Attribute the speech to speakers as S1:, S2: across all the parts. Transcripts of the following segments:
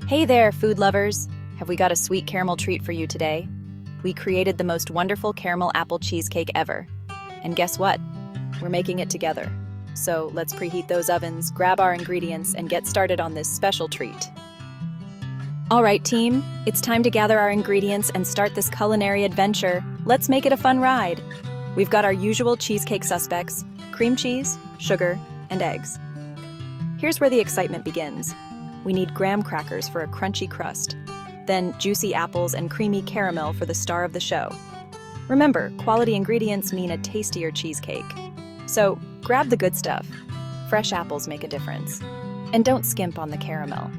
S1: Hey there, food lovers! Have we got a sweet caramel treat for you today? We created the most wonderful caramel apple cheesecake ever. And guess what? We're making it together. So let's preheat those ovens, grab our ingredients, and get started on this special treat. All right, team, it's time to gather our ingredients and start this culinary adventure. Let's make it a fun ride. We've got our usual cheesecake suspects: cream cheese, sugar, and eggs. Here's where the excitement begins. We need graham crackers for a crunchy crust, then juicy apples and creamy caramel for the star of the show. Remember, quality ingredients mean a tastier cheesecake. So grab the good stuff. Fresh apples make a difference. And don't skimp on the caramel.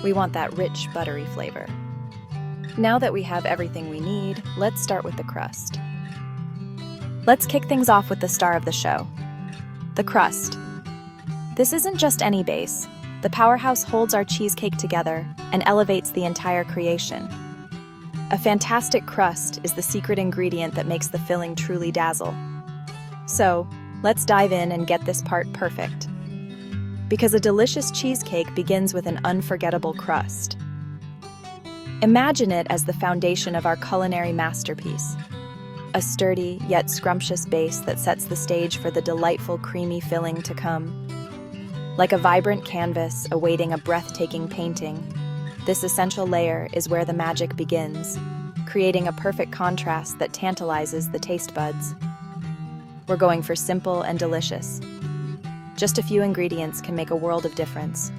S1: We want that rich, buttery flavor. Now that we have everything we need, let's start with the crust. Let's kick things off with the star of the show, the crust. This isn't just any base. The powerhouse holds our cheesecake together and elevates the entire creation. A fantastic crust is the secret ingredient that makes the filling truly dazzle. So, let's dive in and get this part perfect. Because a delicious cheesecake begins with an unforgettable crust. Imagine it as the foundation of our culinary masterpiece. A sturdy yet scrumptious base that sets the stage for the delightful creamy filling to come. Like a vibrant canvas awaiting a breathtaking painting, this essential layer is where the magic begins, creating a perfect contrast that tantalizes the taste buds. We're going for simple and delicious. Just a few ingredients can make a world of difference.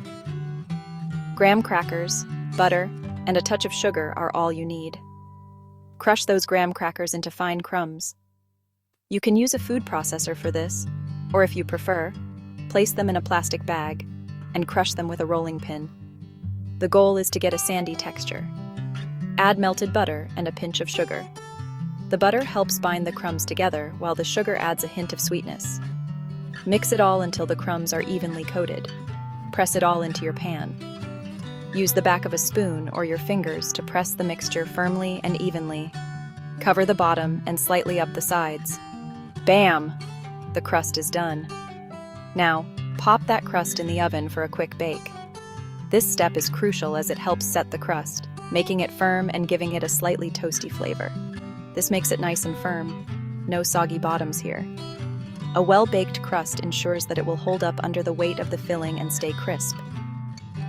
S1: Graham crackers, butter, and a touch of sugar are all you need. Crush those graham crackers into fine crumbs. You can use a food processor for this, or if you prefer, place them in a plastic bag and crush them with a rolling pin. The goal is to get a sandy texture. Add melted butter and a pinch of sugar. The butter helps bind the crumbs together while the sugar adds a hint of sweetness. Mix it all until the crumbs are evenly coated. Press it all into your pan. Use the back of a spoon or your fingers to press the mixture firmly and evenly. Cover the bottom and slightly up the sides. Bam! The crust is done. Now, pop that crust in the oven for a quick bake. This step is crucial as it helps set the crust, making it firm and giving it a slightly toasty flavor. This makes it nice and firm. No soggy bottoms here. A well-baked crust ensures that it will hold up under the weight of the filling and stay crisp.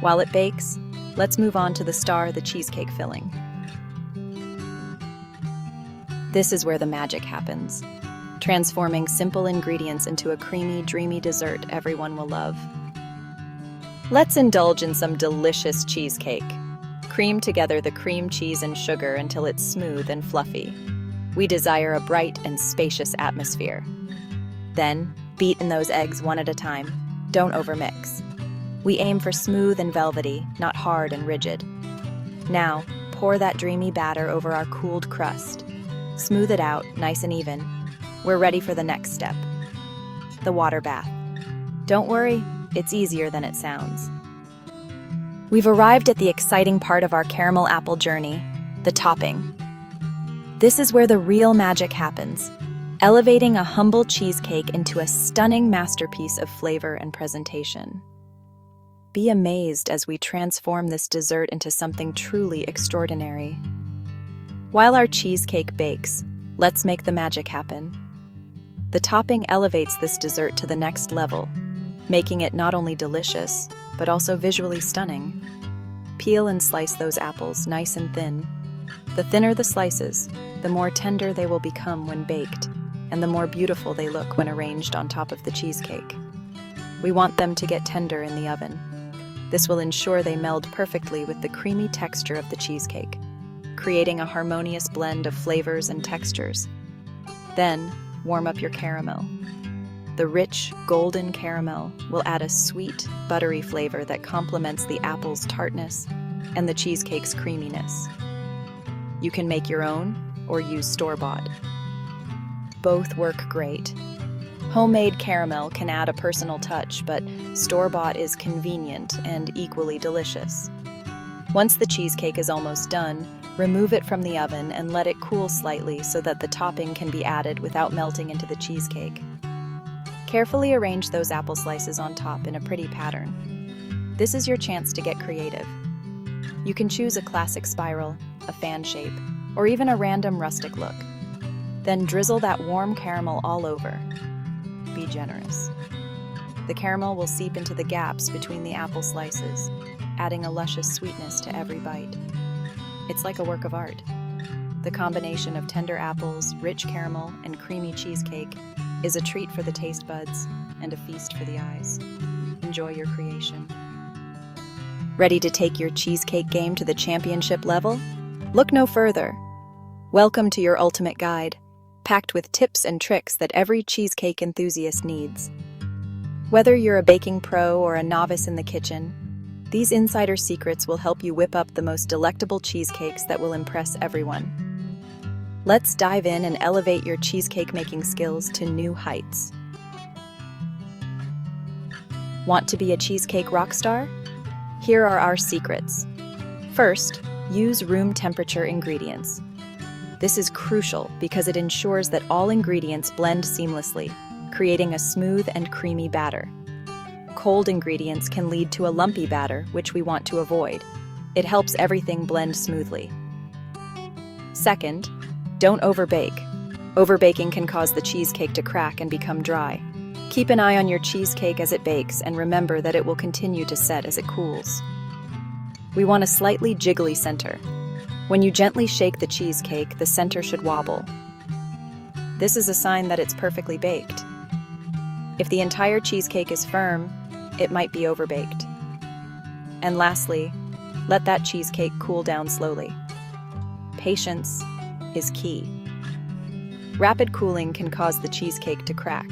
S1: While it bakes, let's move on to the star, the cheesecake filling. This is where the magic happens, transforming simple ingredients into a creamy, dreamy dessert everyone will love. Let's indulge in some delicious cheesecake. Cream together the cream cheese and sugar until it's smooth and fluffy. We desire a bright and spacious atmosphere. Then, beat in those eggs one at a time. Don't overmix. We aim for smooth and velvety, not hard and rigid. Now, pour that dreamy batter over our cooled crust. Smooth it out, nice and even. We're ready for the next step, the water bath. Don't worry, it's easier than it sounds. We've arrived at the exciting part of our caramel apple journey, the topping. This is where the real magic happens, elevating a humble cheesecake into a stunning masterpiece of flavor and presentation. Be amazed as we transform this dessert into something truly extraordinary. While our cheesecake bakes, let's make the magic happen. The topping elevates this dessert to the next level, making it not only delicious, but also visually stunning. Peel and slice those apples nice and thin. The thinner the slices, the more tender they will become when baked, and the more beautiful they look when arranged on top of the cheesecake. We want them to get tender in the oven. This will ensure they meld perfectly with the creamy texture of the cheesecake, creating a harmonious blend of flavors and textures. Then, warm up your caramel. The rich, golden caramel will add a sweet, buttery flavor that complements the apple's tartness and the cheesecake's creaminess. You can make your own or use store-bought. Both work great. Homemade caramel can add a personal touch, but store-bought is convenient and equally delicious. Once the cheesecake is almost done, remove it from the oven and let it cool slightly so that the topping can be added without melting into the cheesecake. Carefully arrange those apple slices on top in a pretty pattern. This is your chance to get creative. You can choose a classic spiral, a fan shape, or even a random rustic look. Then drizzle that warm caramel all over. Be generous. The caramel will seep into the gaps between the apple slices, adding a luscious sweetness to every bite. It's like a work of art. The combination of tender apples, rich caramel, and creamy cheesecake is a treat for the taste buds and a feast for the eyes. Enjoy your creation. Ready to take your cheesecake game to the championship level? Look no further. Welcome to your ultimate guide, packed with tips and tricks that every cheesecake enthusiast needs. Whether you're a baking pro or a novice in the kitchen, these insider secrets will help you whip up the most delectable cheesecakes that will impress everyone. Let's dive in and elevate your cheesecake making skills to new heights. Want to be a cheesecake rock star? Here are our secrets. First, use room temperature ingredients. This is crucial because it ensures that all ingredients blend seamlessly, creating a smooth and creamy batter. Cold ingredients can lead to a lumpy batter, which we want to avoid. It helps everything blend smoothly. Second, don't overbake. Overbaking can cause the cheesecake to crack and become dry. Keep an eye on your cheesecake as it bakes and remember that it will continue to set as it cools. We want a slightly jiggly center. When you gently shake the cheesecake, the center should wobble. This is a sign that it's perfectly baked. If the entire cheesecake is firm, it might be overbaked. And lastly, let that cheesecake cool down slowly. Patience is key. Rapid cooling can cause the cheesecake to crack.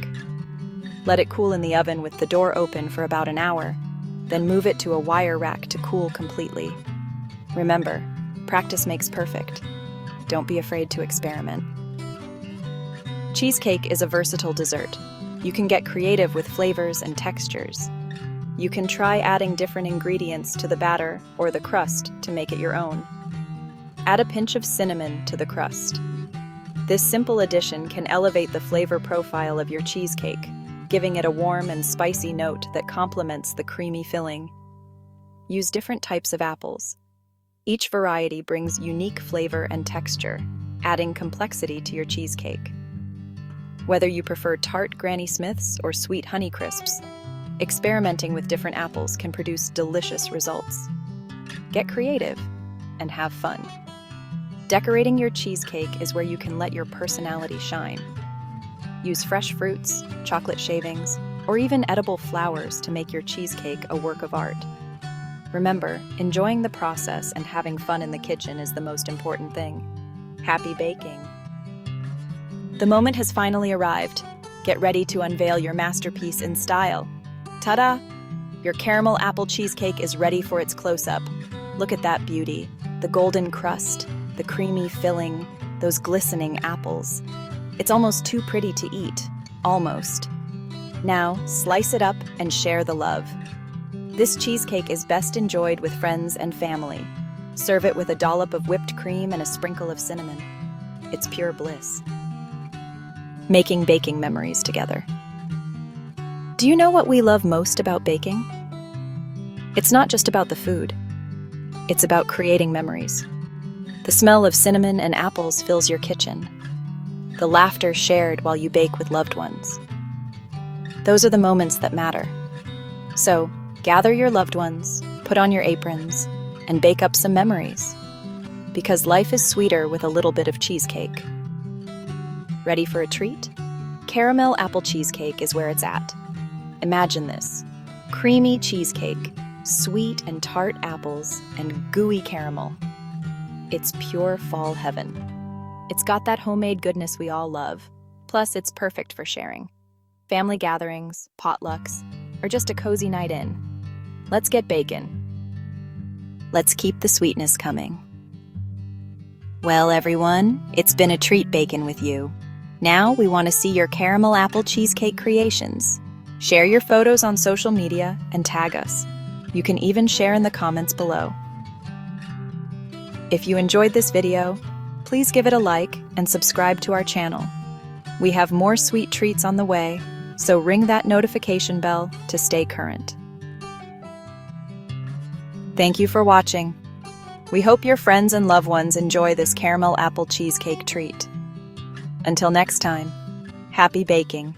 S1: Let it cool in the oven with the door open for about an hour, then move it to a wire rack to cool completely. Remember, practice makes perfect. Don't be afraid to experiment. Cheesecake is a versatile dessert. You can get creative with flavors and textures. You can try adding different ingredients to the batter or the crust to make it your own. Add a pinch of cinnamon to the crust. This simple addition can elevate the flavor profile of your cheesecake, giving it a warm and spicy note that complements the creamy filling. Use different types of apples. Each variety brings unique flavor and texture, adding complexity to your cheesecake. Whether you prefer tart Granny Smiths or sweet Honey Crisps, experimenting with different apples can produce delicious results. Get creative and have fun. Decorating your cheesecake is where you can let your personality shine. Use fresh fruits, chocolate shavings, or even edible flowers to make your cheesecake a work of art. Remember, enjoying the process and having fun in the kitchen is the most important thing. Happy baking! The moment has finally arrived. Get ready to unveil your masterpiece in style. Ta-da! Your caramel apple cheesecake is ready for its close-up. Look at that beauty. The golden crust, the creamy filling, those glistening apples. It's almost too pretty to eat. Almost. Now, slice it up and share the love. This cheesecake is best enjoyed with friends and family. Serve it with a dollop of whipped cream and a sprinkle of cinnamon. It's pure bliss. Making baking memories together. Do you know what we love most about baking? It's not just about the food. It's about creating memories. The smell of cinnamon and apples fills your kitchen. The laughter shared while you bake with loved ones. Those are the moments that matter. So, gather your loved ones, put on your aprons, and bake up some memories. Because life is sweeter with a little bit of cheesecake. Ready for a treat? Caramel apple cheesecake is where it's at. Imagine this. Creamy cheesecake, sweet and tart apples, and gooey caramel. It's pure fall heaven. It's got that homemade goodness we all love. Plus, it's perfect for sharing. Family gatherings, potlucks, or just a cozy night in. Let's get baking. Let's keep the sweetness coming. Well, everyone, it's been a treat baking with you. Now we want to see your caramel apple cheesecake creations. Share your photos on social media and tag us. You can even share in the comments below. If you enjoyed this video, please give it a like and subscribe to our channel. We have more sweet treats on the way, so ring that notification bell to stay current. Thank you for watching. We hope your friends and loved ones enjoy this caramel apple cheesecake treat. Until next time, happy baking!